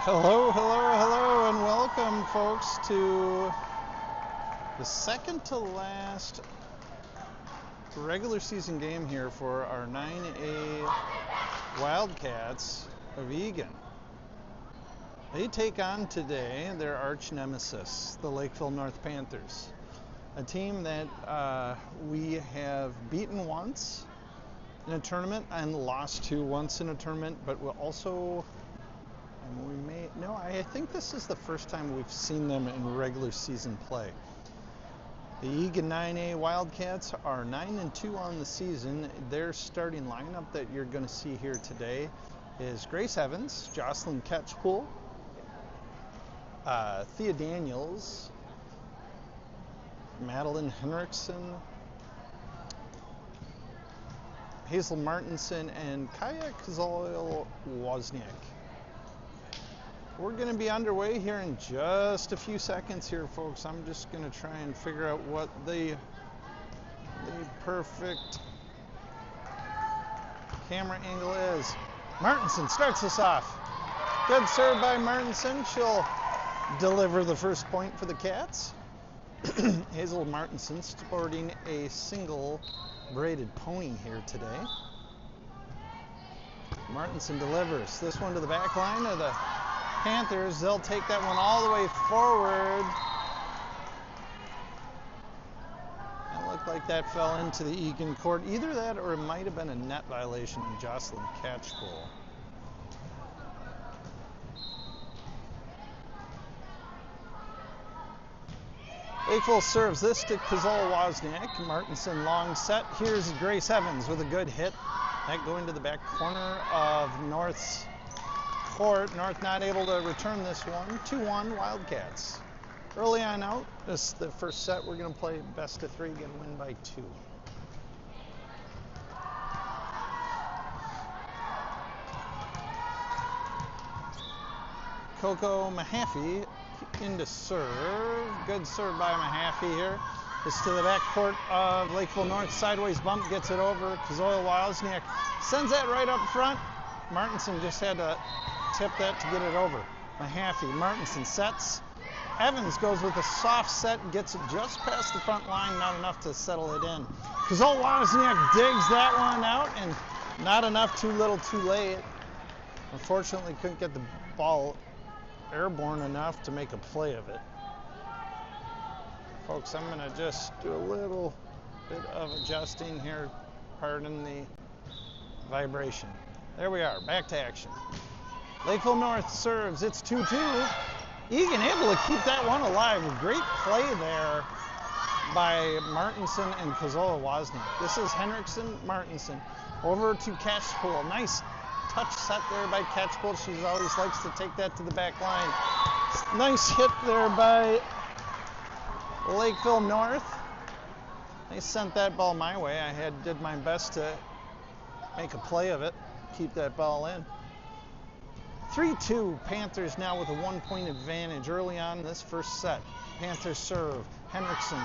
Hello, hello, hello, and welcome, folks, to the second to last regular season game here for our 9A Wildcats of Eagan. They take on today their arch nemesis, the Lakeville North Panthers, a team that we have beaten once in a tournament and lost to once in a tournament, but we'll also, I think this is the first time we've seen them in regular season play. The Eagan 9A Wildcats are 9-2 on the season. Their starting lineup that you're going to see here today is Grace Evans, Jocelyn Ketchpool, Thea Daniels, Madeline Henriksen, Hazel Martinson, and Kaya Kazal-Wozniak. We're going to be underway here in just a few seconds here, folks. I'm just going to try and figure out what the perfect camera angle is. Martinson starts us off. Good serve by Martinson. She'll deliver the first point for the Cats. Hazel Martinson sporting a single braided pony here today. Martinson delivers this one to the back line of the Panthers. They'll take that one all the way forward. It looked like that fell into the Eagan court. Either that or it might have been a net violation in Jocelyn Catchpole. Lakeville serves this to Kazal-Wozniak. Martinson long set. Here's Grace Evans with a good hit. That going to the back corner of North's court. North not able to return this one. 2-1 Wildcats. Early on out, this is the first set. We're going to play best of three, get a win by 2. Coco Mahaffey into serve. Good serve by Mahaffey here. This to the back court of Lakeville North. Sideways bump, gets it over. Kazal-Wozniak sends that right up front. Martinson just had to tip that to get it over. Mahaffey, Martinson sets. Evans goes with a soft set, gets it just past the front line, not enough to settle it in. Kazal-Wozniak digs that one out, and not enough, too little, too late. Unfortunately, couldn't get the ball airborne enough to make a play of it. Folks, I'm going to just do a little bit of adjusting here. Pardon the vibration. There we are, back to action. Lakeville North serves, it's 2-2. Eagan able to keep that one alive. Great play there by Martinson and Kazal-Wozniak. This is Henriksen, Martinson. Over to Catchpool. Nice touch set there by Catchpool. She always likes to take that to the back line. Nice hit there by Lakeville North. They sent that ball my way. I did my best to make a play of it, keep that ball in. 3-2, Panthers now with a 1-point advantage early on in this first set. Panthers serve. Henriksen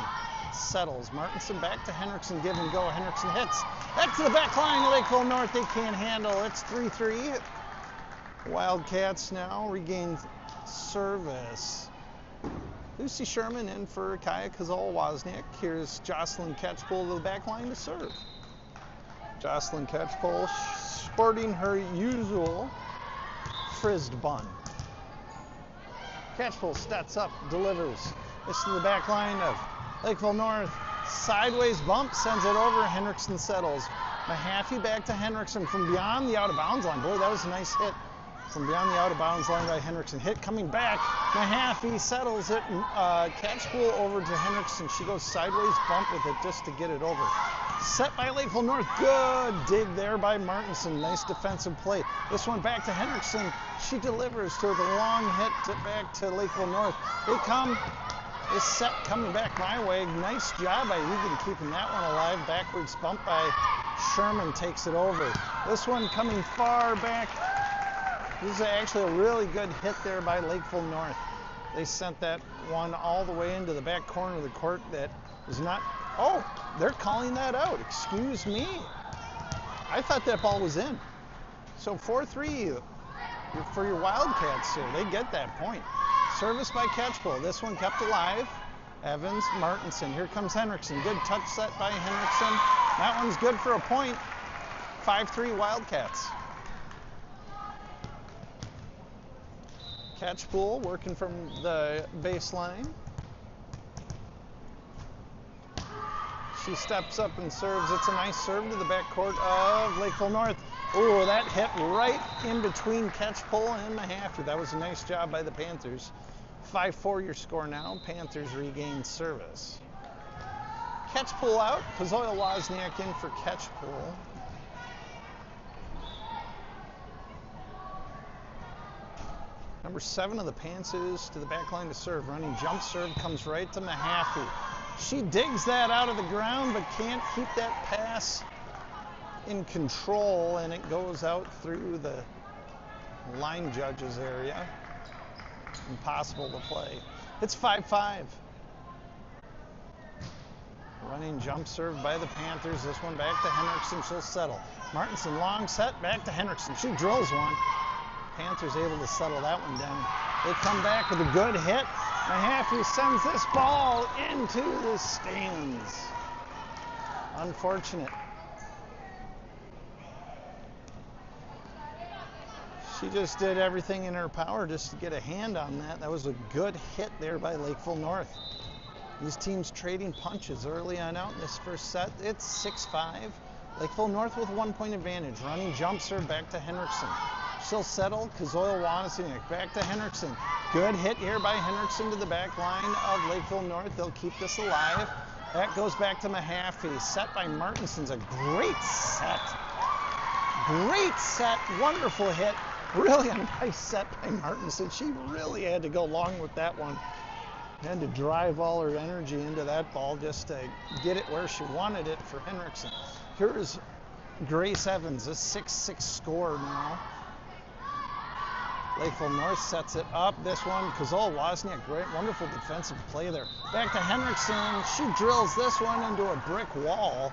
settles. Martinson back to Henriksen, give and go. Henriksen hits. Back to the back line of Lakeville North. They can't handle. It's 3-3. Wildcats now regain service. Lucy Sherman in for Kaya Kazal-Wozniak. Here's Jocelyn Catchpole to the back line to serve. Jocelyn Catchpole sporting her usual frizzed bun. Catchpole stats up, delivers. This to the back line of Lakeville North. Sideways bump, sends it over. Henriksen settles. Mahaffey back to Henriksen from beyond the out-of-bounds line. Boy, that was a nice hit from beyond the out-of-bounds line by Henriksen. Hit coming back. Mahaffey settles it. Catchpool over to Henriksen. She goes sideways bump with it just to get it over. Set by Lakeville North. Good dig there by Martinson. Nice defensive play. This one back to Henriksen. She delivers to the long hit back to Lakeville North. They come. This set coming back my way. Nice job by Eagan keeping that one alive. Backwards bump by Sherman takes it over. This one coming far back. This is actually a really good hit there by Lakeville North. They sent that one all the way into the back corner of the court. That is not. Oh, they're calling that out. Excuse me. I thought that ball was in. So 4-3 for your Wildcats here. They get that point. Service by Catchpole. This one kept alive. Evans, Martinson. Here comes Henriksen. Good touch set by Henriksen. That one's good for a point. 5-3 Wildcats. Catchpole working from the baseline. She steps up and serves. It's a nice serve to the backcourt of Lakeville North. Oh, that hit right in between Catchpole and Mahaffey. That was a nice job by the Panthers. 5-4 your score now. Panthers regain service. Catchpole out. Kazoya Wozniak in for Catchpole. Number 7 of the Panthers to the back line to serve. Running jump serve comes right to Mahaffey. She digs that out of the ground but can't keep that pass in control, and it goes out through the line judges area. Impossible to play. It's 5-5. Running jump serve by the Panthers. This one back to Henriksen. She'll settle. Martinson long set back to Henriksen. She drills one. Panthers able to settle that one down. They come back with a good hit. Mahaffey sends this ball into the stands. Unfortunate. She just did everything in her power just to get a hand on that. That was a good hit there by Lakeville North. These teams trading punches early on out in this first set. It's 6-5. Lakeville North with 1 point advantage. Running jump serve back to Henriksen. She'll settle. Kazoya Wozniak back to Henriksen. Good hit here by Henriksen to the back line of Lakeville North. They'll keep this alive. That goes back to Mahaffey. Set by Martinson's a great set. Great set. Wonderful hit. Really a nice set by Martinson. She really had to go long with that one. Had to drive all her energy into that ball just to get it where she wanted it for Henriksen. Here's Grace Evans, a 6-6 score now. Lakeville North sets it up. This one, Kazoya Wozniak, great, wonderful defensive play there. Back to Henriksen. She drills this one into a brick wall.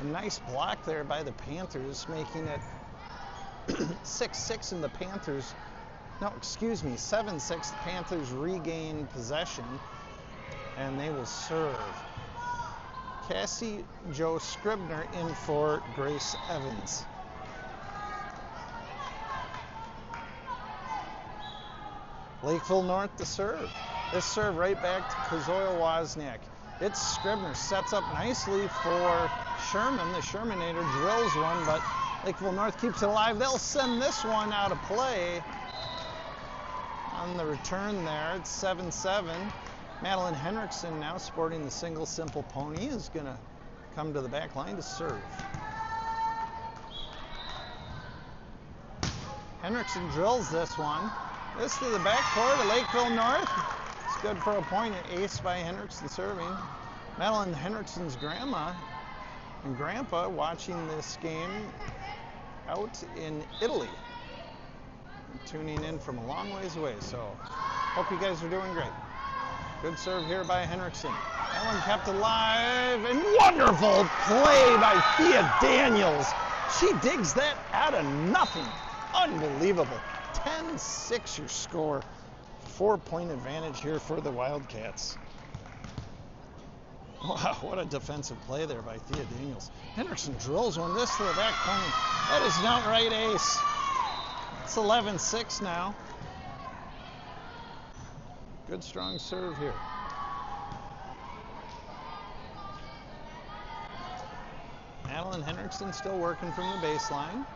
A nice block there by the Panthers, making it 6-6 in the Panthers. No, excuse me, 7-6. The Panthers regain possession, and they will serve. Cassie Jo Scribner in for Grace Evans. Lakeville North to serve. This serve right back to Kazoya Wozniak. It's Scribner, sets up nicely for Sherman. The Shermanator drills one, but Lakeville North keeps it alive. They'll send this one out of play. On the return there, it's 7-7. Madeline Henriksen, now sporting the single simple pony, is going to come to the back line to serve. Henriksen drills this one. This to the backcourt of Lakeville North. It's good for a point, an ace by Henriksen serving. Madeline Henriksen's grandma and grandpa watching this game out in Italy. Tuning in from a long ways away, so hope you guys are doing great. Good serve here by Henriksen. That one kept alive, and wonderful play by Thea Daniels. She digs that out of nothing. Unbelievable. 10-6 your score. 4 point advantage here for the Wildcats. Wow, what a defensive play there by Thea Daniels. Henriksen drills one, this to the back corner. That is an outright ace. It's 11-6 now. Good strong serve here. Madeline Henriksen still working from the baseline.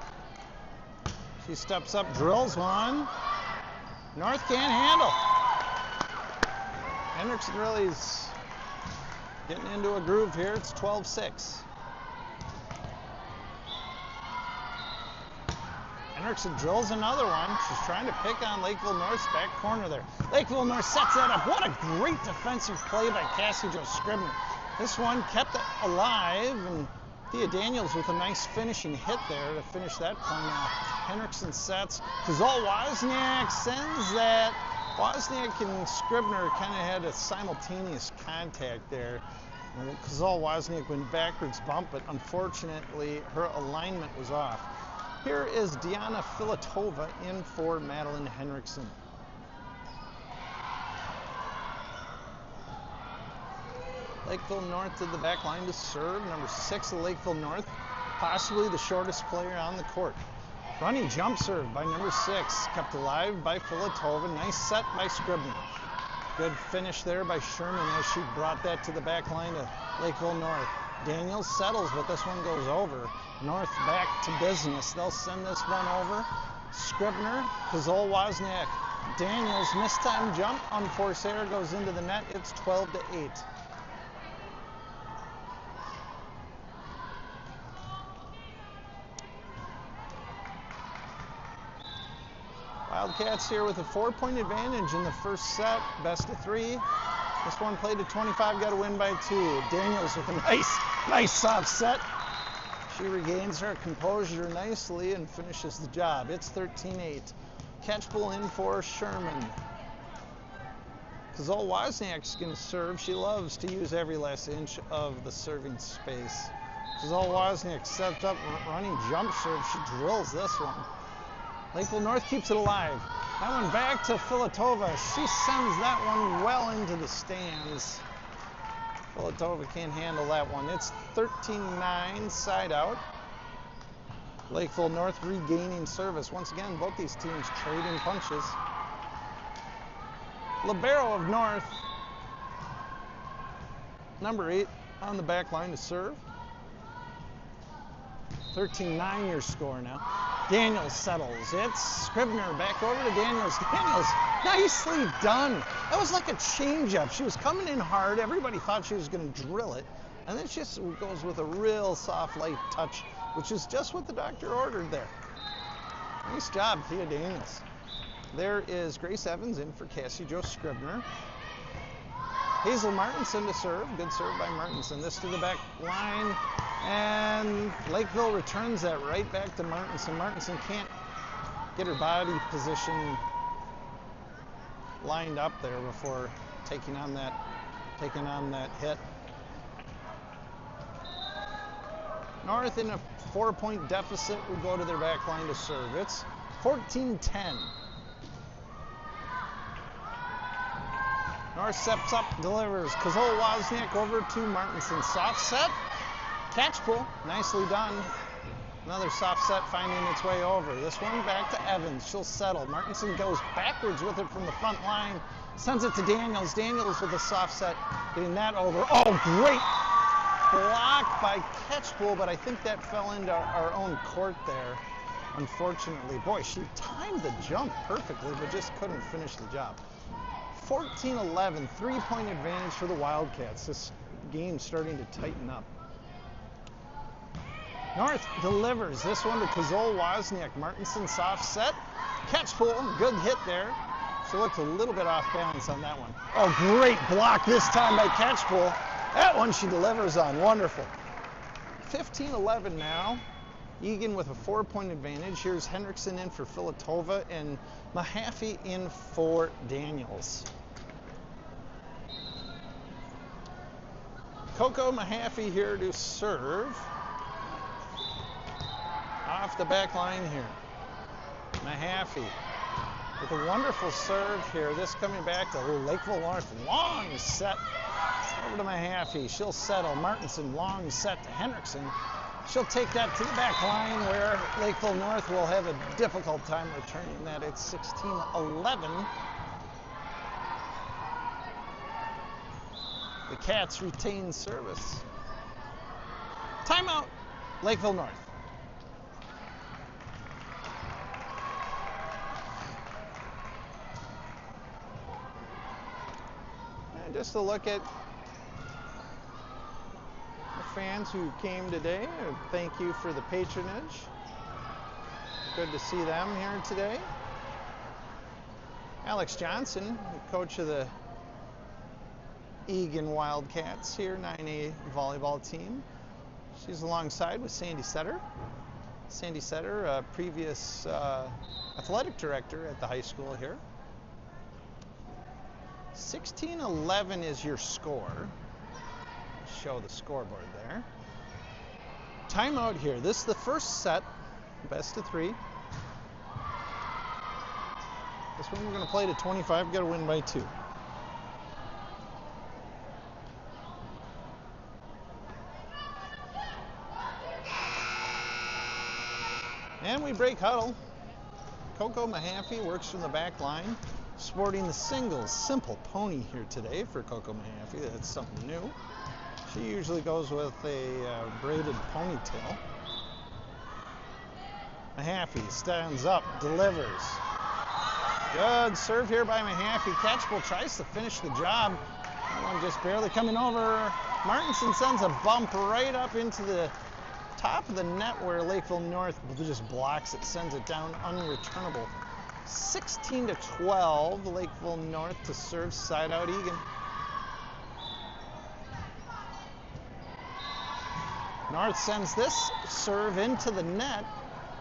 She steps up, drills one. North can't handle. Henriksen really is getting into a groove here. It's 12-6. Henriksen drills another one. She's trying to pick on Lakeville North's back corner there. Lakeville North sets that up. What a great defensive play by Cassie Jo Scribner. This one kept it alive, and Thea Daniels with a nice finishing hit there to finish that point off. Henriksen sets. Kazoya Wozniak sends that. Wozniak and Scribner kind of had a simultaneous contact there. Kazoya Wozniak went backwards bump, but unfortunately her alignment was off. Here is Deanna Filatova in for Madeline Henriksen. Lakeville North to the back line to serve. Number 6 of Lakeville North, possibly the shortest player on the court. Running jump serve by number 6, kept alive by Filatova. Nice set by Scribner. Good finish there by Sherman as she brought that to the back line of Lakeville North. Daniels settles, but this one goes over. North back to business. They'll send this one over. Scribner, Kazol Wozniak. Daniels, mistime jump, unforced error, goes into the net. It's 12-8. Wildcats here with a 4-point advantage in the first set, best of 3. This one played to 25, got to win by 2. Daniels with a nice soft set. She regains her composure nicely and finishes the job. It's 13-8. Catch ball in for Sherman. Kazol Wozniak's going to serve. She loves to use every last inch of the serving space. Kazol Wozniak sets up running jump serve. She drills this one. Lakeville North keeps it alive. That one back to Filatova. She sends that one well into the stands. Filatova can't handle that one. It's 13-9, side out. Lakeville North regaining service. Once again, both these teams trading punches. Libero of North, number 8 on the back line to serve. 13-9 your score now. Daniels settles. It's Scribner back over to Daniels. Daniels, nicely done. That was like a changeup. She was coming in hard. Everybody thought she was going to drill it. And then she just goes with a real soft, light touch, which is just what the doctor ordered there. Nice job, Thea Daniels. There is Grace Evans in for Cassie Jo Scribner. Hazel Martinson to serve. Good serve by Martinson. This to the back line. And Lakeville returns that right back to Martinson. Martinson can't get her body position lined up there before taking on that hit. North in a 4-point deficit would go to their back line to serve. It's 14-10. North steps up, delivers. Kazol Wozniak over to Martinson. Soft set. Catch pull, nicely done. Another soft set finding its way over. This one back to Evans. She'll settle. Martinson goes backwards with it from the front line. Sends it to Daniels. Daniels with a soft set, getting that over. Oh, great block by Catchpool, but I think that fell into our own court there, unfortunately. Boy, she timed the jump perfectly, but just couldn't finish the job. 14-11, 3-point advantage for the Wildcats. This game's starting to tighten up. North delivers this one to Kazol Wozniak. Martinson soft set. Catch pull, good hit there. She looked a little bit off balance on that one. Oh, great block this time by catch pull. That one she delivers on, wonderful. 15-11 now. Eagan with a 4-point advantage. Here's Henriksen in for Filatova and Mahaffey in for Daniels. Coco Mahaffey here to serve. Off the back line here. Mahaffey with a wonderful serve here. This coming back to Lakeville North. Long set over to Mahaffey. She'll settle. Martinson, long set to Henriksen. She'll take that to the back line where Lakeville North will have a difficult time returning that. It's 16-11. The Cats retain service. Timeout, Lakeville North. And just to look at the fans who came today, thank you for the patronage. Good to see them here today. Alex Johnson, the coach of the Eagan Wildcats here, 9A volleyball team. She's alongside with Sandy Setter. Sandy Setter, a previous athletic director at the high school here. 16-11 is your score. Show the scoreboard there. Timeout here. This is the first set. Best of 3. This one we're going to play to 25. Got to win by 2. And we break huddle. Coco Mahaffey works from the back line, sporting the singles simple pony here today for Coco Mahaffey. That's something new. She usually goes with a braided ponytail. Mahaffey stands up, delivers. Good serve here by Mahaffey. Catchpole tries to finish the job. That one just barely coming over. Martinson sends a bump right up into the top of the net where Lakeville North just blocks it, sends it down unreturnable. 16-12, Lakeville North to serve side out Eagan. North sends this serve into the net.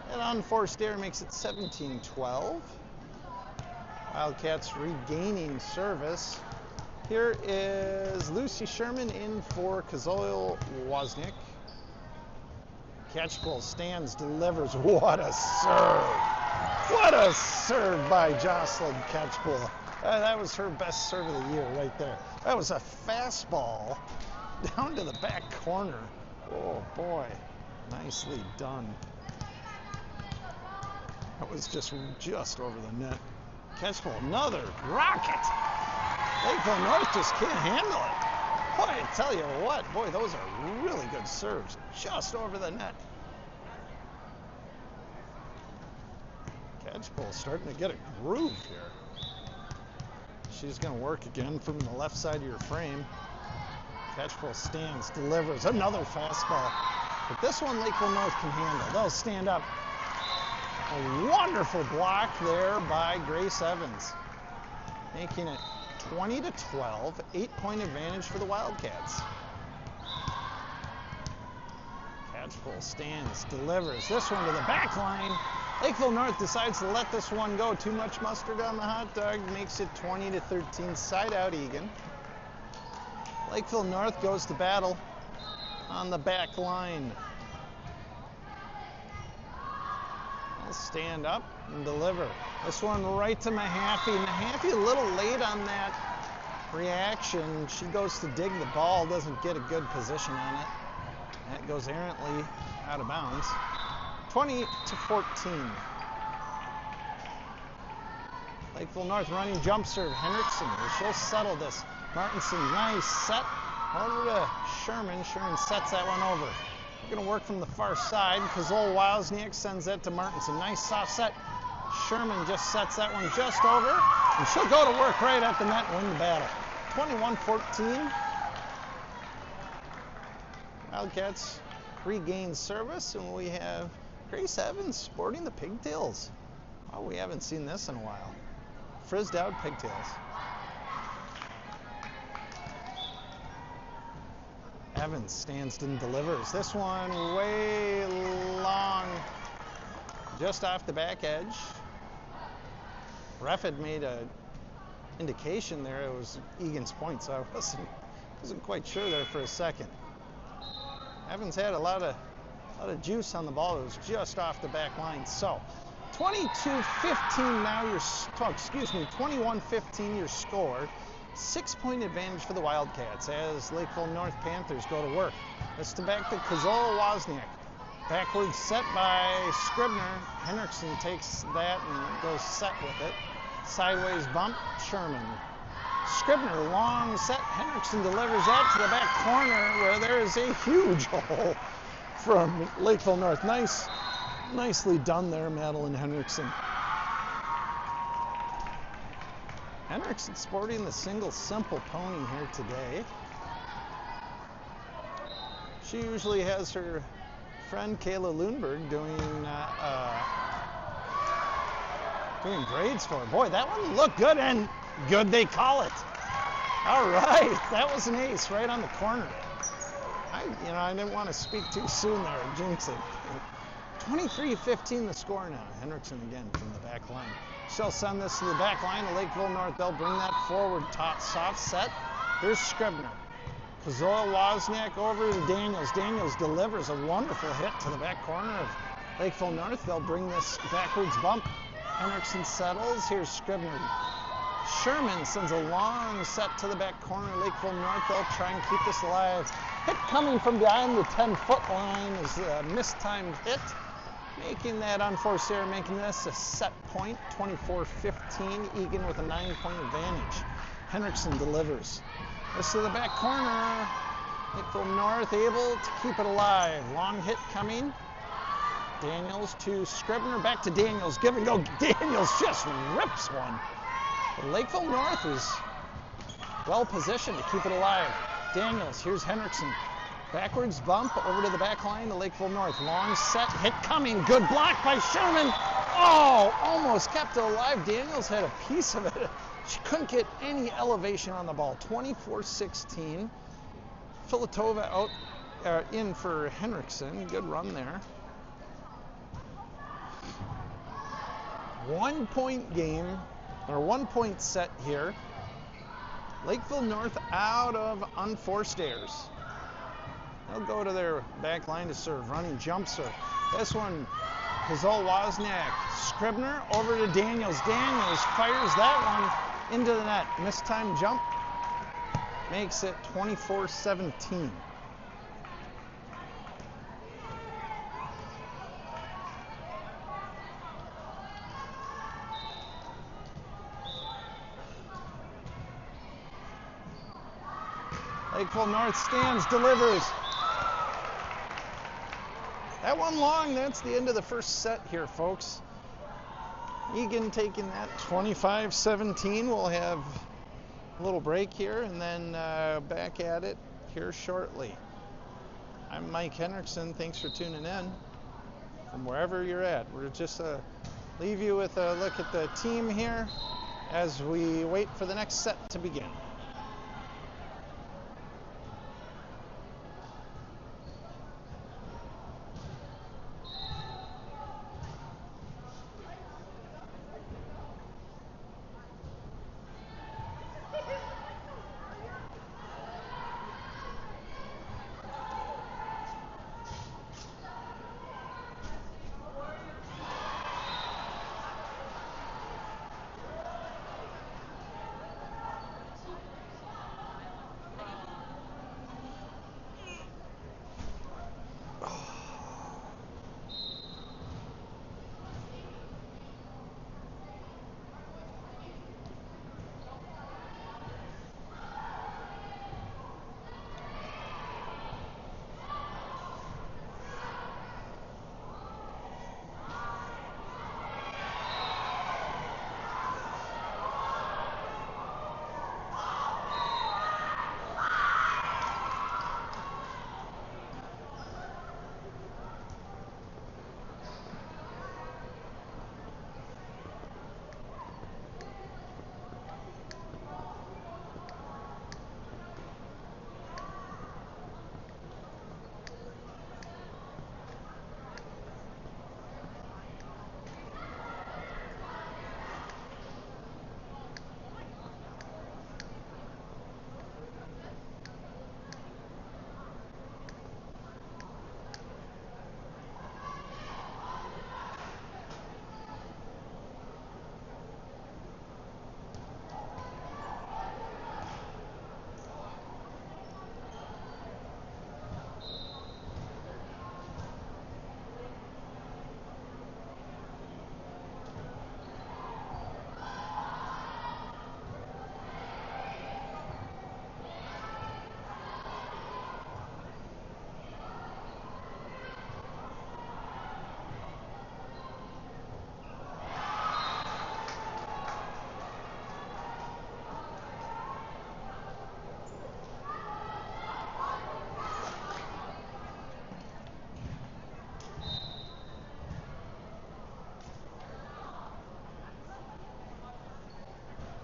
That unforced error makes it 17-12. Wildcats regaining service. Here is Lucy Sherman in for Kazoil Wozniak. Catchpole stands, delivers. What a serve! What a serve by Jocelyn Catchpole. That was her best serve of the year right there. That was a fastball down to the back corner. Oh boy, nicely done. That was just over the net. Catchpole, another rocket. Lakeville North just can't handle it. Boy, I tell you what, boy, those are really good serves. Just over the net. Catchpole starting to get a groove here. She's going to work again from the left side of your frame. Catchpole stands, delivers another fastball. But this one Lakeville North can handle. They'll stand up. A wonderful block there by Grace Evans, making it 20-12, 8-point advantage for the Wildcats. Catchpole stands, delivers this one to the back line. Lakeville North decides to let this one go. Too much mustard on the hot dog, makes it 20-13, side out Eagan. Lakeville North goes to battle on the back line. Stand up and deliver. This one right to Mahaffey. Mahaffey a little late on that reaction. She goes to dig the ball, doesn't get a good position on it. That goes errantly out of bounds. 20-14. Lakeville North running jump serve. Henriksen, she'll settle this. Martinson, nice set. Over to Sherman. Sherman sets that one over. Going to work from the far side. Kazol Wozniak sends that to Martinson. Nice soft set. Sherman just sets that one just over. And she'll go to work right at the net and win the battle. 21-14. Wildcats regain service, and we have Grace Evans sporting the pigtails. Oh, we haven't seen this in a while. Frizzed out pigtails. Evans stands and delivers. This one way long, just off the back edge. Ref had made a indication there it was Eagan's point, so I wasn't quite sure there for a second. Evans had a lot of juice on the ball. It was just off the back line. So 22-15 now your 21-15 your score. 6-point advantage for the Wildcats as Lakeville North Panthers go to work. This to back to Kazol Wozniak. Backward set by Scribner. Henriksen takes that and goes set with it. Sideways bump, Sherman. Scribner, long set. Henriksen delivers that to the back corner where there is a huge hole from Lakeville North. Nicely done there, Madeline Henriksen. Henriksen sporting the single simple pony here today. She usually has her friend Kayla Lundberg doing grades for her. Boy, that one looked good, and good they call it. All right, that was an ace right on the corner. I didn't want to speak too soon there, jinx it. 23-15 the score now. Henriksen again from the back line. She'll send this to the back line of Lakeville North. They'll bring that forward, top soft set. Here's Scribner. Kazol Wozniak over to Daniels. Daniels delivers a wonderful hit to the back corner of Lakeville North, they'll bring this backwards bump. Henriksen settles. Here's Scribner. Sherman sends a long set to the back corner. Lakeville North, they'll try and keep this alive. Hit coming from behind the 10-foot line is a mistimed hit. Making that unforced error, making this a set point, 24-15. Eagan with a 9-point advantage. Henriksen delivers. This to the back corner. Lakeville North able to keep it alive. Long hit coming. Daniels to Scribner, back to Daniels. Give and go. Daniels just rips one. But Lakeville North is well positioned to keep it alive. Daniels, here's Henriksen. Backwards bump over to the back line to Lakeville North. Long set, hit coming. Good block by Sherman. Oh, almost kept it alive. Daniels had a piece of it. She couldn't get any elevation on the ball. 24-16. Filatova out in for Henriksen. Good run there. 1 point game, or 1 point set here. Lakeville North out of unforced errors. They'll go to their back line to serve. Running jump serve. This one, Kazal Wozniak. Scribner over to Daniels. Daniels fires that one into the net. Mistimed jump makes it 24-17. Lakeville North stands, delivers. That one long, that's the end of the first set here, folks. Eagan taking that 25-17. We'll have a little break here and then back at it here shortly. I'm Mike Henriksen. Thanks for tuning in from wherever you're at. We're just leave you with a look at the team here as we wait for the next set to begin.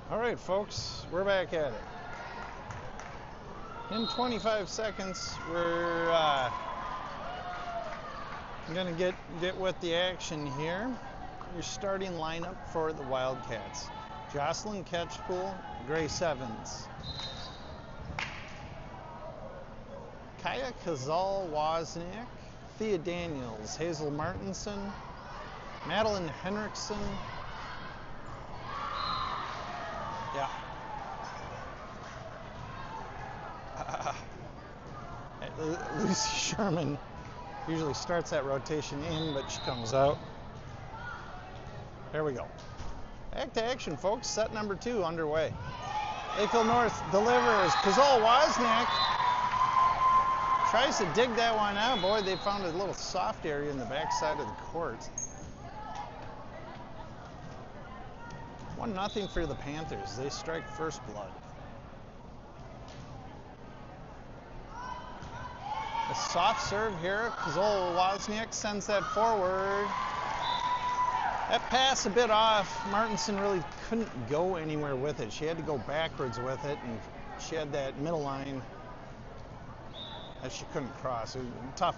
All right, folks, we're back at it. In 25 seconds, we're gonna get with the action here. Your starting lineup for the Wildcats: Jocelyn Ketchpool, Grace Evans, Kaya Kazal Wozniak, Thea Daniels, Hazel Martinson, Madeline Henriksen. Yeah. Lucy Sherman usually starts that rotation in, but she comes out. There we go. Back to action, folks. Set number 2 underway. Lakeville North delivers. Kazol Wozniak tries to dig that one out. Boy, they found a little soft area in the backside of the court. 1-0 for the Panthers. They strike first blood. A soft serve here. Kazol Wozniak sends that forward. That pass a bit off. Martinson really couldn't go anywhere with it. She had to go backwards with it, and she had that middle line that she couldn't cross. It was a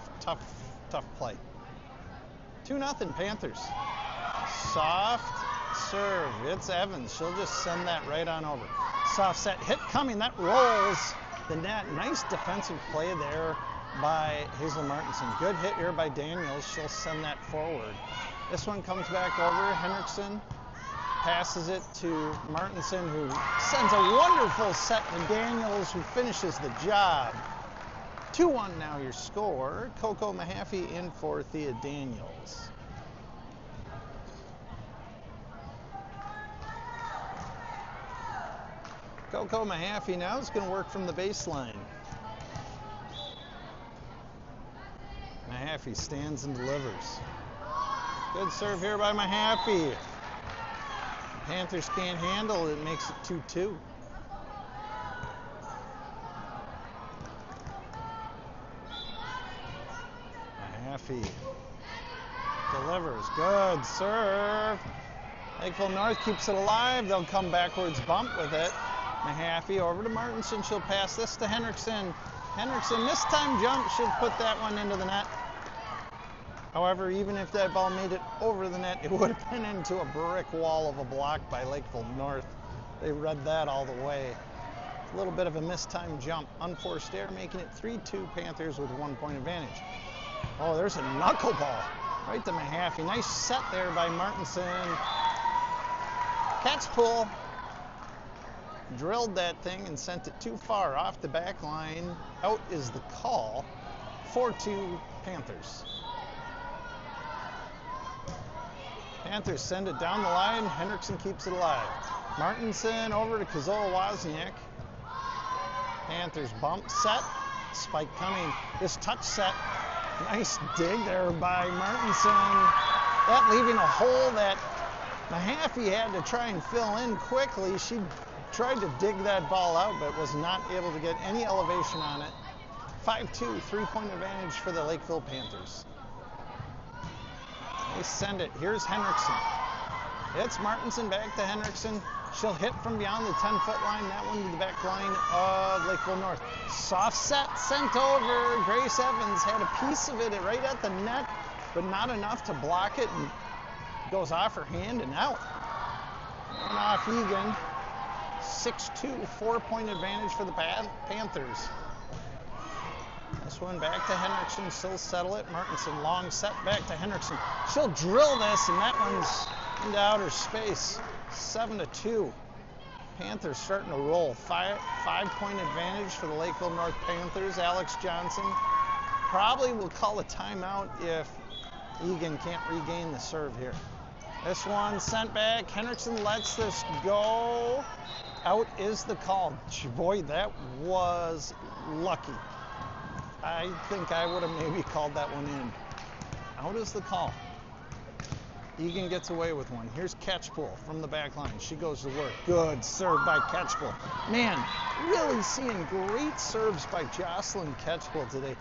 tough play. 2-0 Panthers. Soft serve. It's Evans. She'll just send that right on over. Soft set hit coming. That rolls the net. Nice defensive play there by Hazel Martinson. Good hit here by Daniels. She'll send that forward. This one comes back over. Henriksen passes it to Martinson, who sends a wonderful set to Daniels, who finishes the job. 2-1 now your score. Coco Mahaffey in for Thea Daniels. Coco Mahaffey now is going to work from the baseline. Mahaffey stands and delivers. Good serve here by Mahaffey. Panthers can't handle it. It makes it 2-2. Mahaffey delivers. Good serve. Lakeville North keeps it alive. They'll come backwards bump with it. Mahaffey over to Martinson. She'll pass this to Henriksen. Henriksen this time jump. She'll put that one into the net. However, even if that ball made it over the net, it would have been into a brick wall of a block by Lakeville North. They read that all the way. A little bit of a mistimed jump. Unforced error, making it 3-2 Panthers with 1 point advantage. Oh, there's a knuckleball right to Mahaffey. Nice set there by Martinson. Catchpool drilled that thing and sent it too far off the back line. Out is the call. 4-2 Panthers. Panthers send it down the line. Henriksen keeps it alive. Martinson over to Kazol Wozniak. Panthers bump set. Spike coming. This touch set. Nice dig there by Martinson. That leaving a hole that Mahaffey had to try and fill in quickly. She tried to dig that ball out, but was not able to get any elevation on it. 5-2, 3-point advantage for the Lakeville Panthers. They send it. Here's Henriksen. It's Martinson back to Henriksen. She'll hit from beyond the 10-foot line. That one to the back line of Lakeville North. Soft set sent over. Grace Evans had a piece of it right at the net, but not enough to block it, and goes off her hand and out. And off Eagan. 6-2, 4-point advantage for the Panthers. This one back to Henriksen. She'll settle it. Martinson long set back to Henriksen. She'll drill this, and that one's into outer space. 7-2. Panthers starting to roll. 5-point advantage for the Lakeville North Panthers. Alex Johnson probably will call a timeout if Eagan can't regain the serve here. This one sent back. Henriksen lets this go. Out is the call. Boy, that was lucky. I think I would have maybe called that one in. Out is the call. Eagan gets away with one. Here's Catchpool from the back line. She goes to work. Good serve by Catchpool. Man, really seeing great serves by Jocelyn Catchpool today.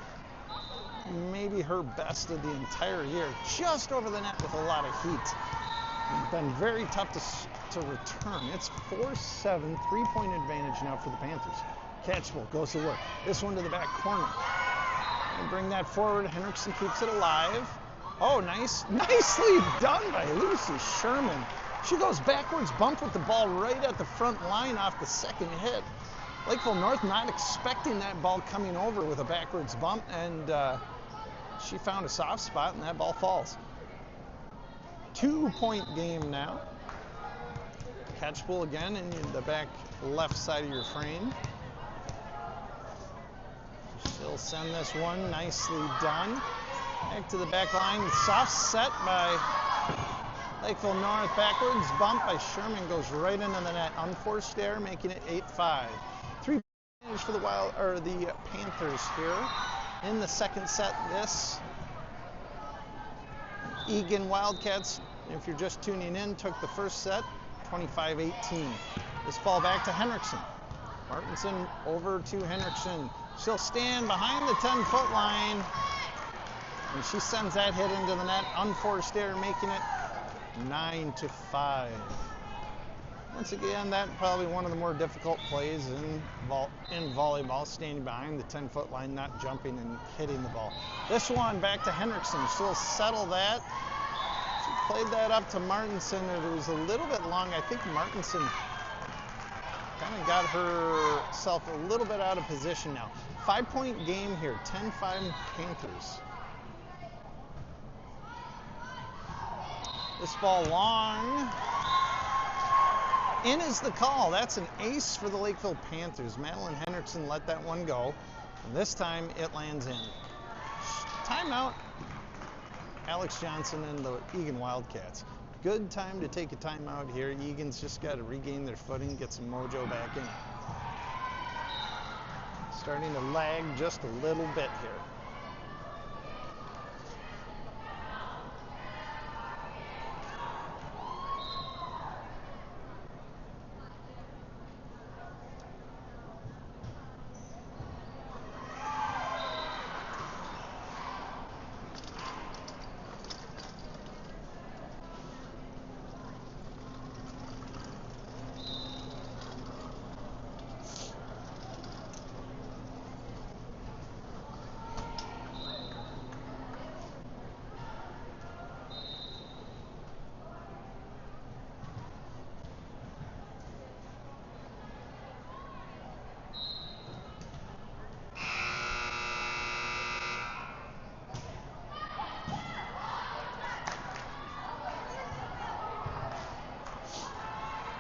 Maybe her best of the entire year. Just over the net with a lot of heat. Been very tough to return. It's 4-7, 3-point advantage now for the Panthers. Catchpool goes to work. This one to the back corner. And bring that forward. Henriksen keeps it alive. Oh, nicely done by Lucy Sherman. She goes backwards bump with the ball right at the front line off the second hit. Lakeville North not expecting that ball coming over with a backwards bump, and She found a soft spot and that ball falls. 2-point game now. Catchable again in the back left side of your frame. She'll send this one, nicely done. Back to the back line, soft set by Lakeville North. Backwards bump by Sherman goes right into the net. Unforced error, making it 8-5. 3 advantage for the Panthers here in the second set. This Eagan Wildcats, if you're just tuning in, took the first set 25-18. This ball back to Henriksen. Martinson over to Henriksen. She'll stand behind the 10-foot line, and she sends that hit into the net. Unforced error, making it 9-5. Once again, that's probably one of the more difficult plays in volleyball, standing behind the 10-foot line, not jumping and hitting the ball. This one back to Henriksen. She'll settle that. She played that up to Martinson. It was a little bit long. I think Martinson kind of got herself a little bit out of position now. 5-point game here, 10-5 Panthers. This ball long. In is the call. That's an ace for the Lakeville Panthers. Madeline Henriksen let that one go. And this time it lands in. Timeout. Alex Johnson and the Eagan Wildcats. Good time to take a timeout here. Eagan's just got to regain their footing, get some mojo back in. Starting to lag just a little bit here.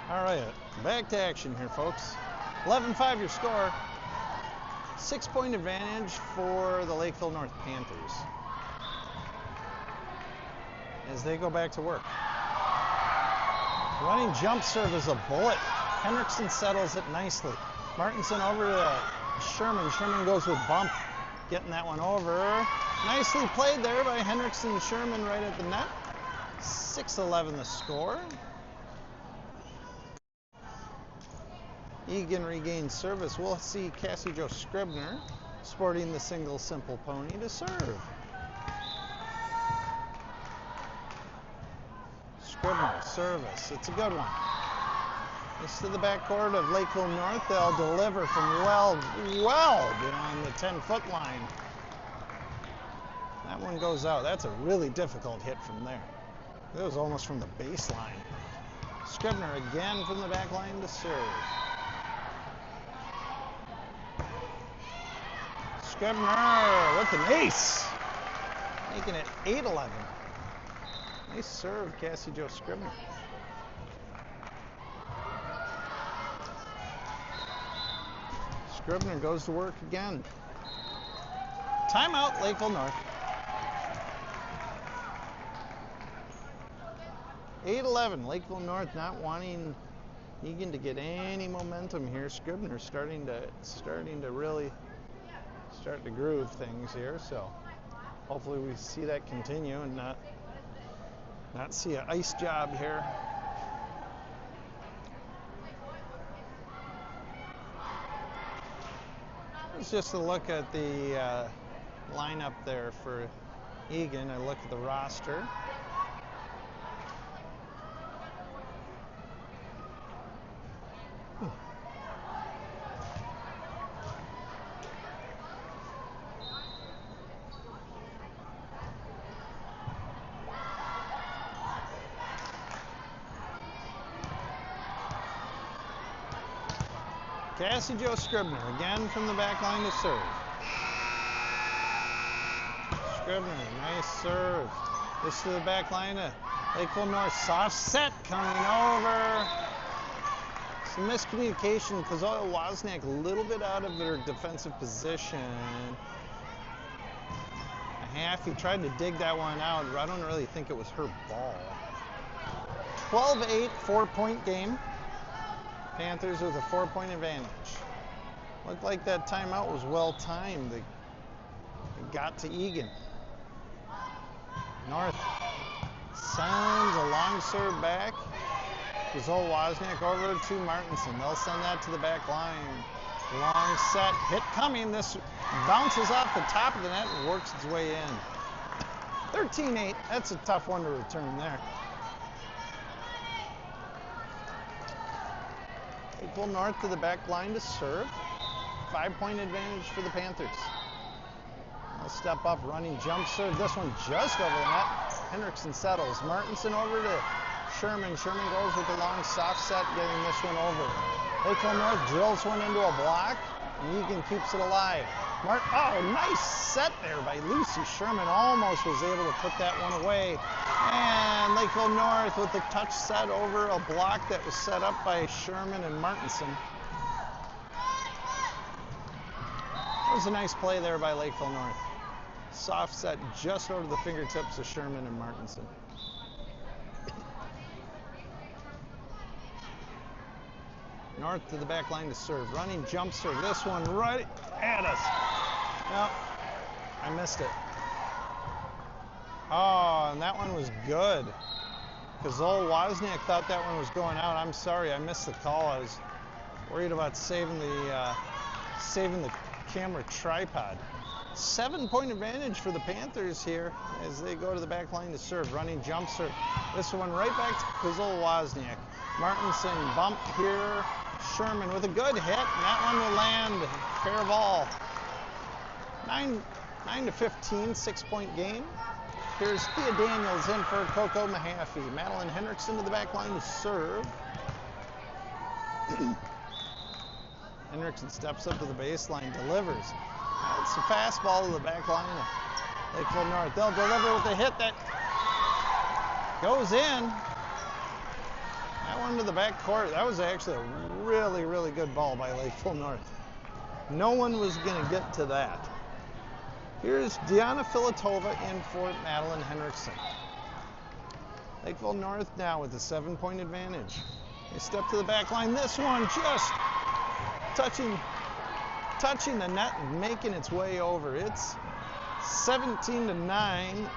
All right, back to action here, folks. 11-5 your score. 6-point advantage for the Lakeville North Panthers as they go back to work. Running jump serve is a bullet. Henriksen settles it nicely. Martinson over to Sherman. Sherman goes with bump, getting that one over. Nicely played there by Henriksen and Sherman right at the net. 6-11 the score. Eagan regains service. We'll see Cassie Jo Scribner sporting the single simple pony to serve. Scribner, service. It's a good one. This to the backcourt of Lakeville North. They'll deliver from well beyond the 10-foot line. That one goes out. That's a really difficult hit from there. It was almost from the baseline. Scribner again from the back line to serve. Scribner with an ace, making it 8-11. Nice serve, Cassie Jo Scribner. Scribner goes to work again. Timeout, Lakeville North. 8-11, Lakeville North not wanting Eagan to get any momentum here. Scribner starting to really start to groove things here, so hopefully we see that continue and not see an ice job here. It's just a look at the lineup there for Eagan. I look at the roster. Cassie Jo Scribner again from the back line to serve. Scribner, nice serve. This to the back line of Lakeville North. Soft set coming over. Some miscommunication because Wozniak a little bit out of their defensive position. He tried to dig that one out. I don't really think it was her ball. 12-8, 4-point game. Panthers with a 4-point advantage. Looked like that timeout was well timed. They got to Eagan. North sends a long serve back. Gazole Wozniak over to Martinson. They'll send that to the back line. Long set, hit coming. This bounces off the top of the net and works its way in. 13-8, that's a tough one to return there. Lakeville North to the back line to serve. 5-point advantage for the Panthers. They'll step up, running jump serve. This one just over the net. Hendrickson settles. Martinson over to Sherman. Sherman goes with the long soft set, getting this one over. Lakeville North drills one into a block, and Eagan keeps it alive. Nice set there by Lucy Sherman. Almost was able to put that one away. And Lakeville North with the touch set over a block that was set up by Sherman and Martinson. That was a nice play there by Lakeville North. Soft set just over the fingertips of Sherman and Martinson. North to the back line to serve. Running jump serve. This one right at us. No, I missed it. Oh, and that one was good. Gazole Wozniak thought that one was going out. I'm sorry, I missed the call. I was worried about saving the camera tripod. 7-point advantage for the Panthers here as they go to the back line to serve. Running jump serve. This one right back to Gazole Wozniak. Martinson bump here. Sherman with a good hit, and that one will land. Fair ball. 9-15, 6-point game. Here's Thea Daniels in for Coco Mahaffey. Madeline Hendrickson to the back line to serve. Hendrickson steps up to the baseline, delivers. It's a fastball to the back line of Lakeville North. They'll deliver with a hit that goes in. That one to the back court. That was actually a really, really good ball by Lakeville North. No one was going to get to that. Here's Deanna Filatova in for Madeline Hendrickson. Lakeville North now with a 7-point advantage. They step to the back line. This one just touching the net and making its way over. It's 17-9.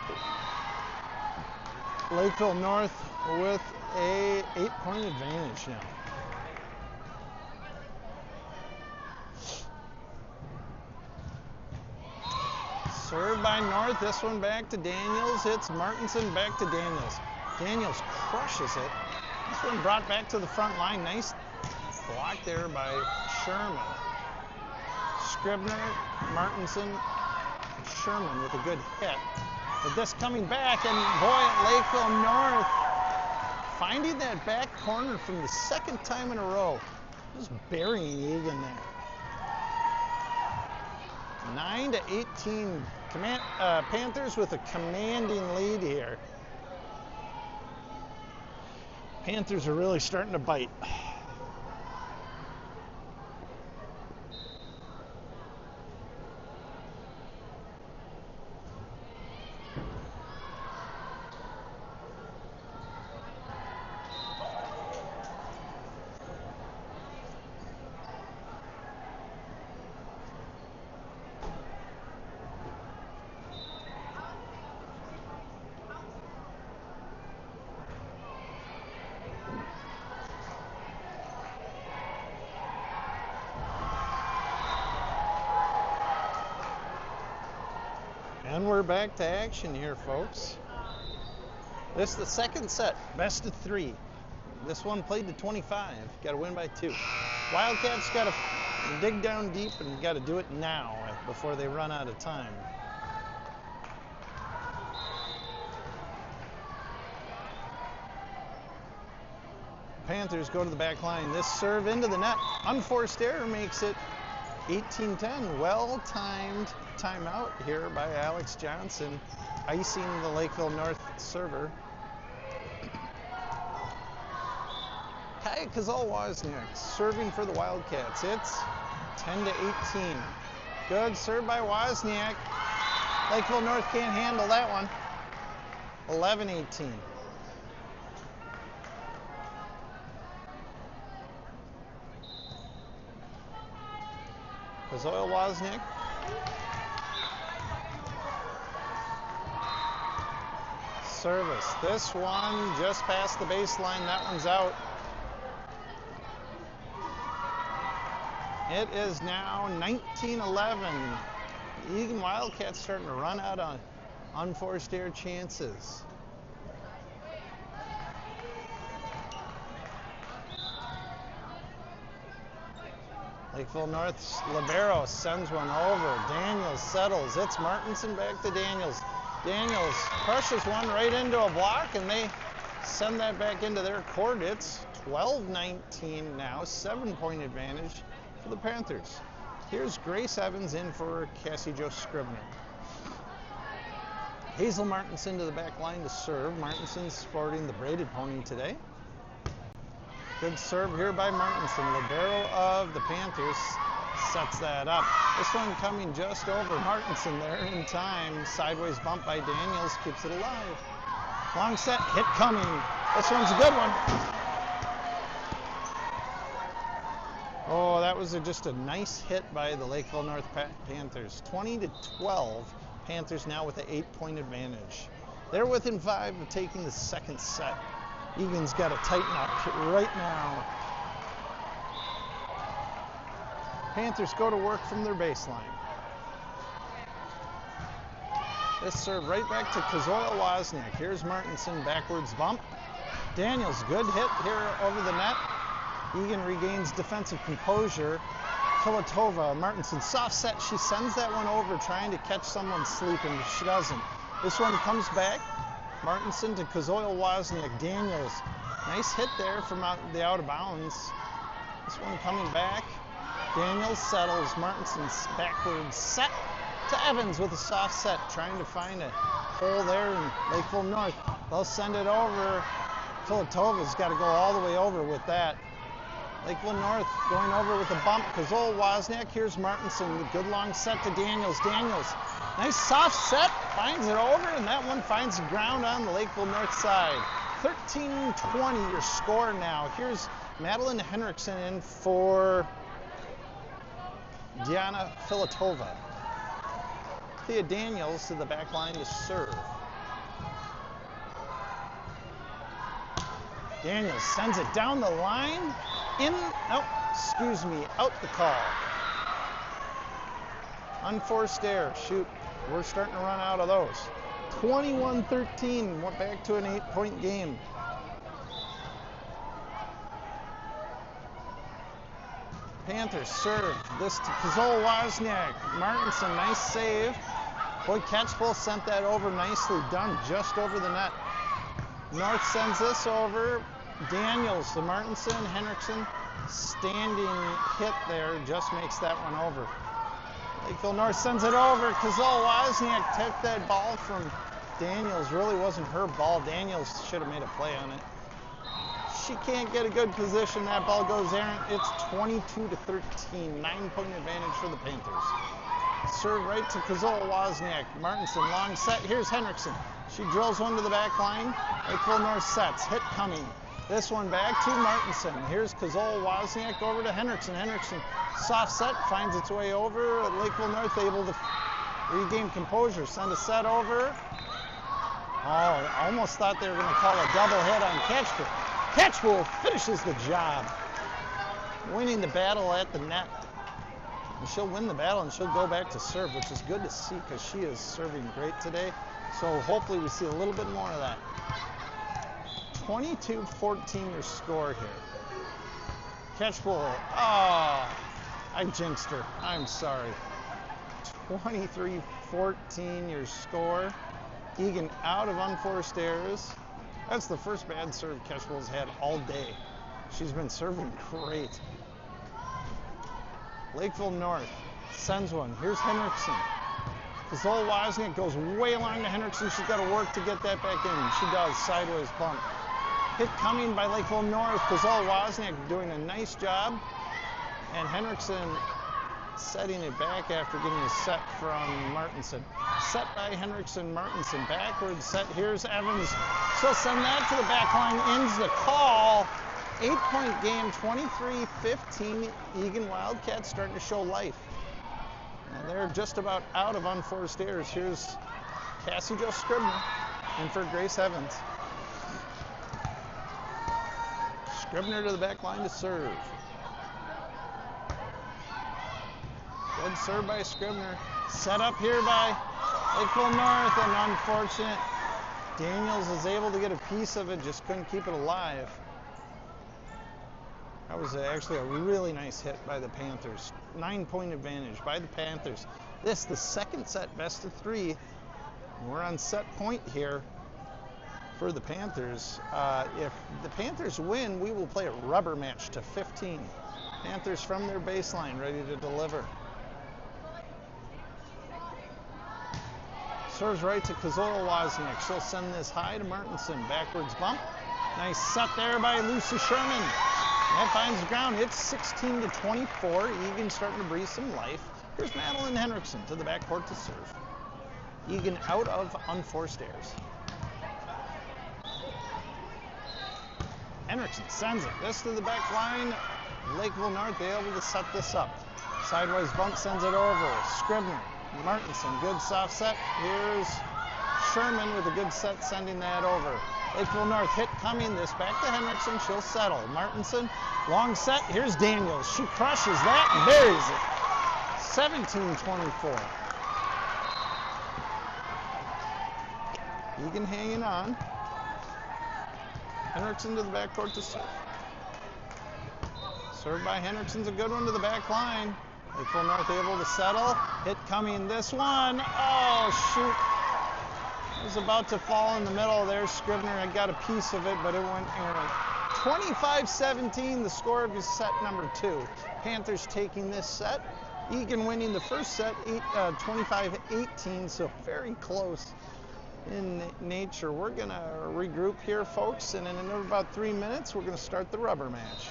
Lakeville North with a 8-point advantage now. Served by North. This one back to Daniels. It's Martinson back to Daniels. Daniels crushes it. This one brought back to the front line. Nice block there by Sherman. Scribner, Martinson, Sherman with a good hit. But this coming back, and boy, Lakeville North finding that back corner from the second time in a row. Just burying Eagan there. 9-18. Panthers with a commanding lead here. Panthers are really starting to bite. And we're back to action here, folks. This is the second set, best of 3. This one played to 25. Got to win by 2. Wildcats got to dig down deep and got to do it now before they run out of time. Panthers go to the back line. This serve into the net. Unforced error makes it 18-10, well-timed timeout here by Alex Johnson, icing the Lakeville North server. Kaya Kazal-Wozniak serving for the Wildcats. It's 10-18. Good serve by Wozniak. Lakeville North can't handle that one. 11-18. Kazal-Wozniak. Service. This one just past the baseline. That one's out. It is now 19-11. The Eagan Wildcats starting to run out on unforced error chances. Lakeville North's libero sends one over. Daniels settles. It's Martinson back to Daniels. Daniels crushes one right into a block, and they send that back into their court. It's 12-19 now, 7-point advantage for the Panthers. Here's Grace Evans in for Cassie Jo Scribner. Hazel Martinson to the back line to serve. Martinson sporting the braided pony today. Good serve here by Martinson. Libero of the Panthers sets that up. This one coming just over Martinson there in time. Sideways bump by Daniels keeps it alive. Long set, hit coming. This one's a good one. Oh, that was just a nice hit by the Lakeville North Panthers. 20-12. Panthers now with an 8-point advantage. They're within 5 of taking the second set. Eagan's got to tighten up right now. Panthers go to work from their baseline. This serve right back to Kazal-Wozniak. Here's Martinson, backwards bump. Daniels, good hit here over the net. Eagan regains defensive composure. Filatova, Martinson, soft set. She sends that one over, trying to catch someone sleeping. She doesn't. This one comes back. Martinson to Kazal-Wozniak. Daniels, nice hit there from the out of bounds. This one coming back. Daniels settles. Martinson's backwards set to Evans with a soft set, trying to find a hole there in Lakeville North. They'll send it over. Filatova's got to go all the way over with that. Lakeville North going over with a bump. Kazal-Wozniak. Here's Martinson. Good long set to Daniels. Daniels, nice soft set. Finds it over, and that one finds the ground on the Lakeville North side. 13-20 your score now. Here's Madeline Henriksen in for Diana Filatova. Thea Daniels to the back line to serve. Daniels sends it down the line. Out the call. Unforced error. Shoot, we're starting to run out of those. 21-13, went back to an 8-point game. Panthers serve this to Kazal-Wozniak. Martinson, nice save. Boy, Catchpole sent that over, nicely done, just over the net. North sends this over. Daniels to Martinson. Henriksen, standing hit there, just makes that one over. Lakeville North sends it over. Kazal-Wozniak took that ball from Daniels. Really wasn't her ball. Daniels should have made a play on it. She can't get a good position. That ball goes errant. It's 22-13. 9-point advantage for the Panthers. Serve right to Kazal-Wozniak. Martinson, long set. Here's Henriksen. She drills one to the back line. Lakeville North sets. Hit coming. This one back to Martinson. Here's Kazal-Wozniak over to Henriksen. Henriksen, soft set, finds its way over. Lakeville North able to regain composure. Send a set over. Oh, I almost thought they were going to call a double hit on Catchpool. Catchpool finishes the job, winning the battle at the net. And she'll win the battle, and she'll go back to serve, which is good to see because she is serving great today. So hopefully we see a little bit more of that. 22-14 your score here. Catchpool. Oh, I jinxed her. I'm sorry. 23-14 your score. Eagan out of unforced errors. That's the first bad serve Catchpool's had all day. She's been serving great. Lakeville North sends one. Here's Henriksen. Kazol Wozniak goes way along to Henriksen. She's got to work to get that back in. She does. Sideways bump. Hit coming by Lakeville North. Kazol Wozniak doing a nice job. And Henriksen setting it back after getting a set from Martinson. Set by Henriksen, Martinson. Backwards set. Here's Evans. She'll send that to the back line. Ends the call. 8-point game, 23-15. Eagan Wildcats starting to show life. Now they're just about out of unforced errors. Here's Cassie Jo Scribner in for Grace Evans. Scribner to the back line to serve. Good serve by Scribner. Set up here by Lakeville North, and unfortunate. Daniels is able to get a piece of it, just couldn't keep it alive. That was actually a really nice hit by the Panthers. 9-point advantage by the Panthers. This, the second set, best of 3. We're on set point here for the Panthers. If the Panthers win, we will play a rubber match to 15. Panthers from their baseline, ready to deliver. Serves right to Kazol Wozniak. She'll send this high to Martinson. Backwards bump. Nice set there by Lucy Sherman. That finds the ground. It's 16-24. Eagan starting to breathe some life. Here's Madeline Henriksen to the backcourt to serve. Eagan out of unforced errors. Henriksen sends it. This to the back line. Lakeville North, they able to set this up. Sideways bump sends it over. Scribner. Martinson, good soft set. Here's Sherman with a good set sending that over. Lakeville North hit coming. This back to Henriksen. She'll settle. Martinson, long set. Here's Daniels. She crushes that and buries it. 17-24. Eagan hanging on. Henriksen to the backcourt to serve. Served by Henriksen's a good one to the back line. Lakeville North able to settle. Hit coming this one. Oh, shoot. It was about to fall in the middle there. Scribner had got a piece of it, but it went errant. 25-17, the score of his set number 2. Panthers taking this set. Eagan winning the first set, 25-18, so very close in nature. We're going to regroup here, folks, and in about 3 minutes, we're going to start the rubber match.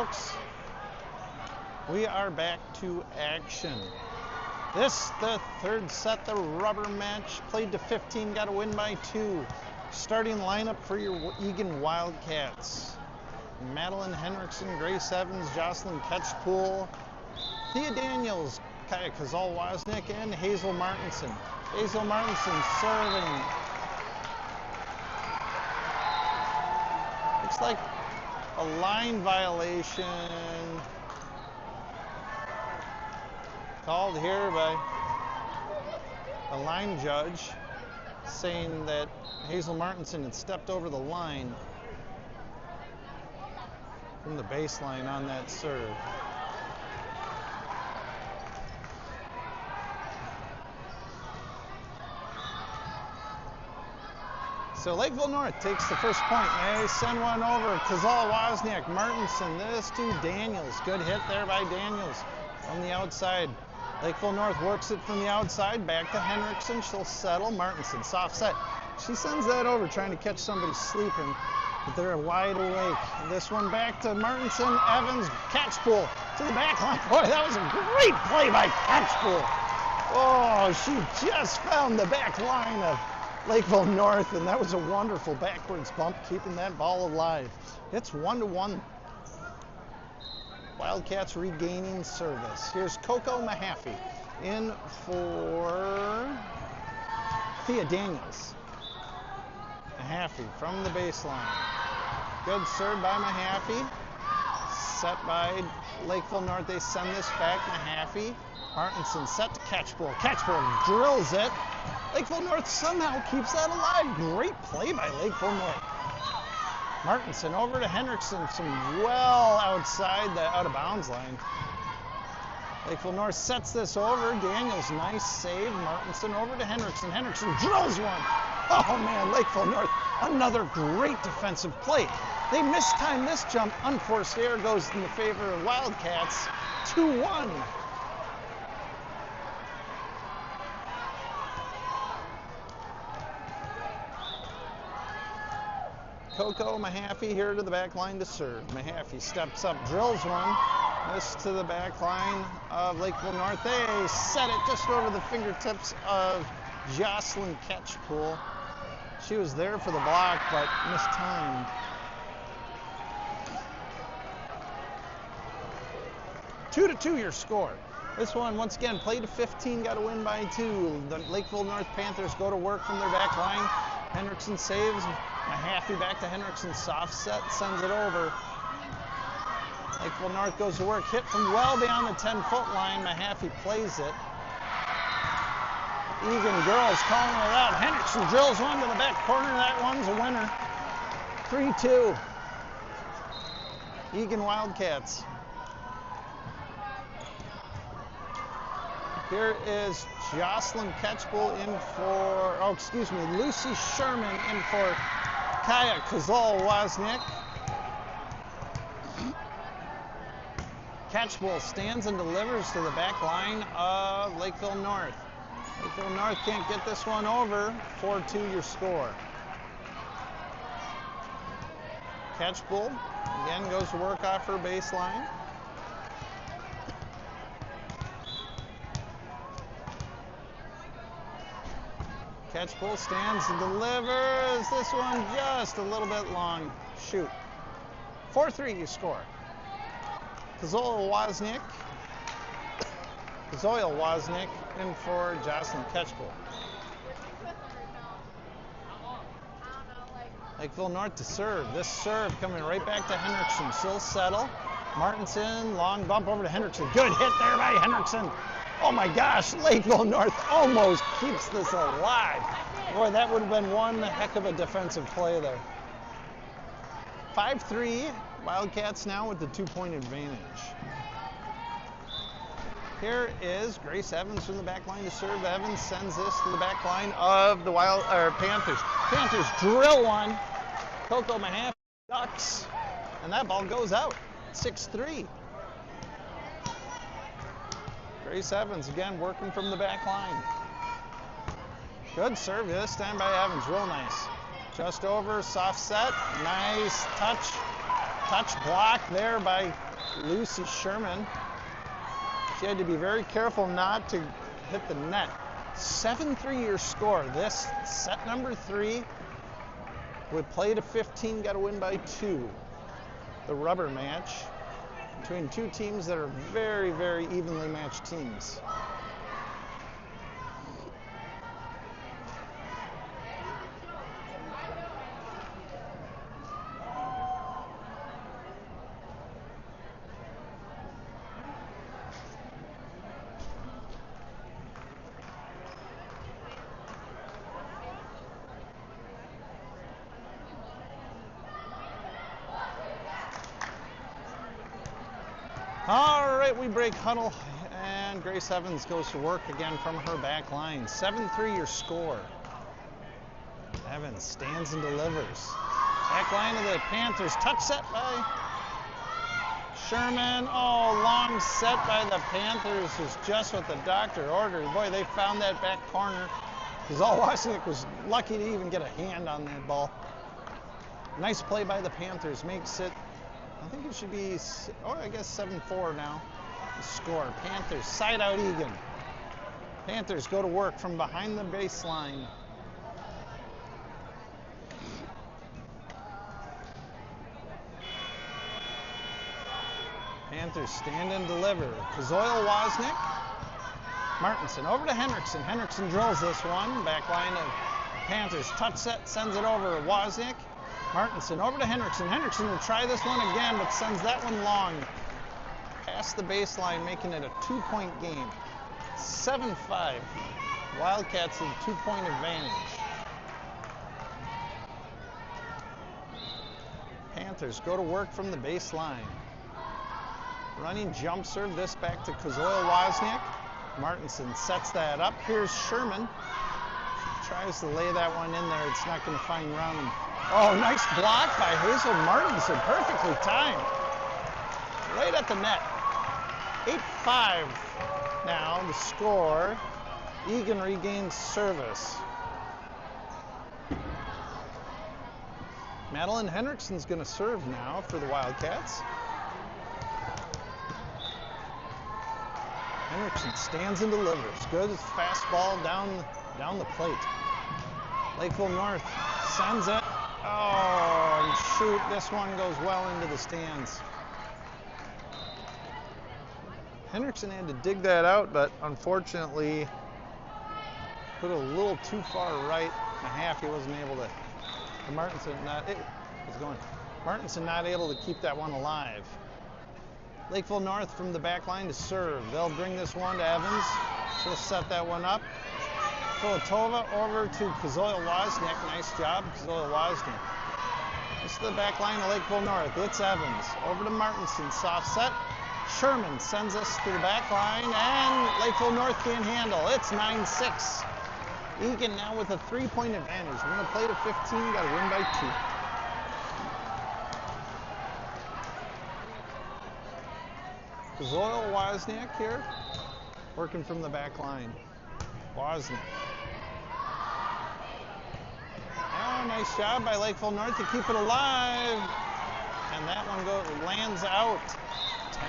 folks. We are back to action. This, the third set, the rubber match. Played to 15, got a win by 2. Starting lineup for your Eagan Wildcats. Madeline Henriksen, Grace Evans, Jocelyn Ketchpool, Thea Daniels, Kaya Kazal-Wozniak, and Hazel Martinson. Hazel Martinson serving. Looks like a line violation called here by a line judge, saying that Hazel Martinson had stepped over the line from the baseline on that serve. So Lakeville North takes the first point. They send one over. Kazal-Wozniak, Martinson, this to Daniels. Good hit there by Daniels from the outside. Lakeville North works it from the outside, back to Henriksen. She'll settle. Martinson, soft set. She sends that over, trying to catch somebody sleeping, but they're wide awake. This one back to Martinson, Evans, Catchpool to the back line. Boy, that was a great play by Catchpool. Oh, she just found the back line of Lakeville North, and that was a wonderful backwards bump, keeping that ball alive. It's 1-1. Wildcats regaining service. Here's Coco Mahaffey in for Thea Daniels. Mahaffey from the baseline. Good serve by Mahaffey. Set by Lakeville North. They send this back. Mahaffey. Martinson set to Catchpool. Catchpool drills it. Lakeville North somehow keeps that alive. Great play by Lakeville North. Martinson over to Henriksen. Some well outside the out of bounds line. Lakeville North sets this over. Daniels, nice save. Martinson over to Henriksen. Henriksen drills one. Oh man, Lakeville North, another great defensive play. They mistime this jump. Unforced error goes in the favor of Wildcats. 2-1. Coco Mahaffey here to the back line to serve. Mahaffey steps up, drills one. This to the back line of Lakeville North. They set it just over the fingertips of Jocelyn Catchpool. She was there for the block, but mistimed. Two to 2 your score. This one, once again, played to 15, got a win by 2. The Lakeville North Panthers go to work from their back line. Henriksen saves. Mahaffey back to Henriksen, soft set, sends it over. Lakeville North goes to work, hit from well beyond the 10-foot line. Mahaffey plays it. Eagan girls calling it out. Henriksen drills one to the back corner. That one's a winner. 3-2. Eagan Wildcats. Here is Jocelyn Catchpool in for, Lucy Sherman in for Kaya Kazal-Wozniak. Catchpool stands and delivers to the back line of Lakeville North. Lakeville North can't get this one over. 4-2 your score. Catchpool again goes to work off her baseline. Catchpool stands and delivers. This one just a little bit long. Shoot. 4-3 you score. Kazal-Wozniak in for Jocelyn Catchpool. Lakeville North to serve. This serve coming right back to Henriksen. She'll settle. Martinson, long bump over to Henriksen. Good hit there by Henriksen. Oh my gosh, Lakeville North almost keeps this alive. Boy, that would have been one heck of a defensive play there. 5-3, Wildcats now with the 2-point advantage. Here is Grace Evans from the back line to serve. Evans sends this to the back line of the Panthers. Panthers drill one. Coco Mahaffey ducks, and that ball goes out. 6-3. Grace Evans again working from the back line. Good serve this time by Evans, real nice. Just over, soft set, nice touch block there by Lucy Sherman. She had to be very careful not to hit the net. 7-3 your score. This set number 3. We play to 15, got to win by 2. The rubber match between two teams that are very, very evenly matched teams. All right, we break huddle, and Grace Evans goes to work again from her back line. 7-3 your score. Evans stands and delivers. Back line of the Panthers. Touch set by Sherman. Oh, long set by the Panthers is just what the doctor ordered. Boy, they found that back corner. Wozniak was lucky to even get a hand on that ball. Nice play by the Panthers. Makes it, I think it should be, I guess 7-4 now. The score. Panthers side out Eagan. Panthers go to work from behind the baseline. Panthers stand and deliver. Kazoil Wozniak. Martinson over to Henriksen. Henriksen drills this one. Back line of Panthers. Touch set, sends it over. Wozniak. Martinson over to Henriksen. Henriksen will try this one again, but sends that one long. Past the baseline, making it a 2-point game. 7-5. Wildcats with a 2-point advantage. Panthers go to work from the baseline. Running jump serve, this back to Kazoil Wozniak. Martinson sets that up. Here's Sherman. Tries to lay that one in there. It's not going to find round. Oh, nice block by Hazel Martinson. Perfectly timed. Right at the net. 8-5 now the score. Eagan regains service. Madeline Henriksen's going to serve now for the Wildcats. Henriksen stands and delivers. Good fastball down the plate. Lakeville North sends it. Oh, and shoot, this one goes well into the stands. Henriksen had to dig that out, but unfortunately put a little too far right and a half. He wasn't able to. Martinson not able to keep that one alive. Lakeville North from the back line to serve. They'll bring this one to Evans. She'll set that one up. Filatova over to Kazoil Wozniak. Nice job, Kazoil Wozniak. This is the back line of Lakeville North. It's Evans. Over to Martinson. Soft set. Sherman sends us to the back line, and Lakeville North can't handle. It's 9-6. Eagan now with a 3-point advantage. We're going to play to 15. Got to win by 2. Kazoil Wozniak here, working from the back line. Wozniak. Oh, nice job by Lakeville North to keep it alive. And that one lands out.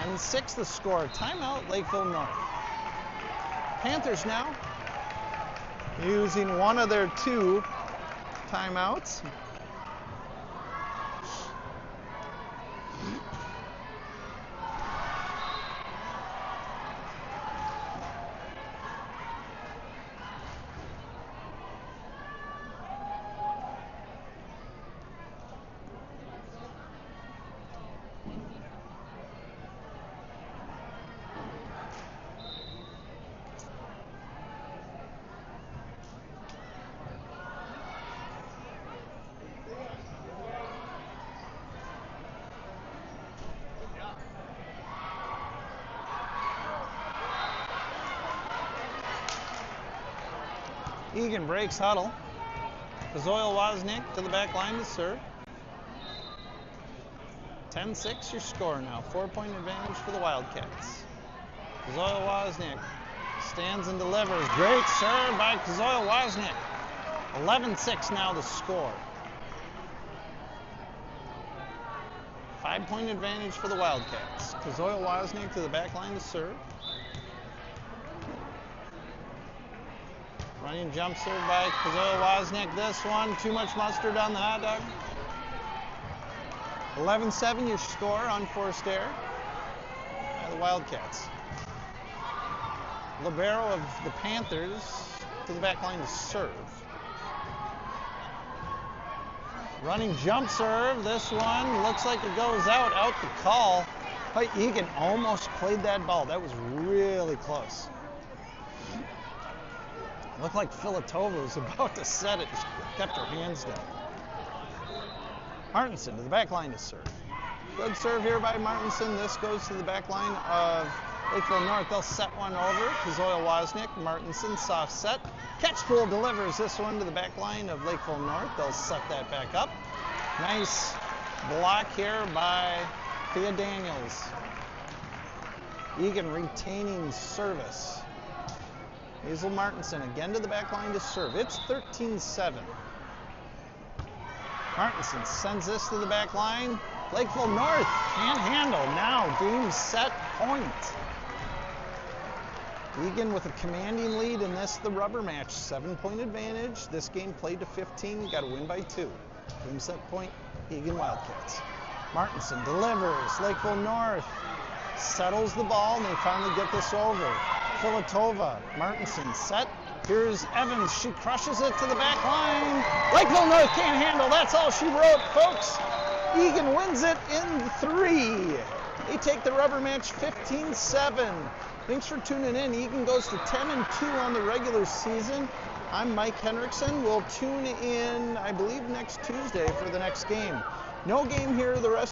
10-6 the score. Timeout, Lakeville North. Panthers now using one of their 2 timeouts. Eagan breaks huddle. Kazoil Wozniak to the back line to serve. 10-6 your score now. 4-point advantage for the Wildcats. Kazoil Wozniak stands and delivers. Great serve by Kazoil Wozniak. 11-6 now the score. 5-point advantage for the Wildcats. Kazoya-Wozniak to the back line to serve. Running jump serve by Kazoya-Wozniak. This one, too much mustard on the hot dog. 11-7 your score, unforced error by the Wildcats. Libero of the Panthers to the back line to serve. Running jump serve. This one looks like it goes out the call. But Eagan almost played that ball. That was really close. Looked like Filatova was about to set it. She kept her hands down. Martinson to the back line to serve. Good serve here by Martinson. This goes to the back line of Lakeville North. They'll set one over. Kazoya-Wozniak, Martinson, soft set. Catchpool delivers this one to the back line of Lakeville North. They'll set that back up. Nice block here by Thea Daniels. Eagan retaining service. Hazel Martinson again to the back line to serve. It's 13-7. Martinson sends this to the back line. Lakeville North can't handle. Now game, set, point. Eagan with a commanding lead in this, the rubber match. 7-point advantage. This game played to 15. Got to win by 2. Game, set, point, Eagan Wildcats. Martinson delivers. Lakeville North settles the ball, and they finally get this over. Filatova, Martinson set. Here's Evans. She crushes it to the back line. Lakeville North can't handle. That's all she wrote, folks. Eagan wins it in 3. They take the rubber match 15-7. Thanks for tuning in. Eagan goes to 10-2 on the regular season. I'm Mike Henriksen. We'll tune in, I believe, next Tuesday for the next game. No game here the rest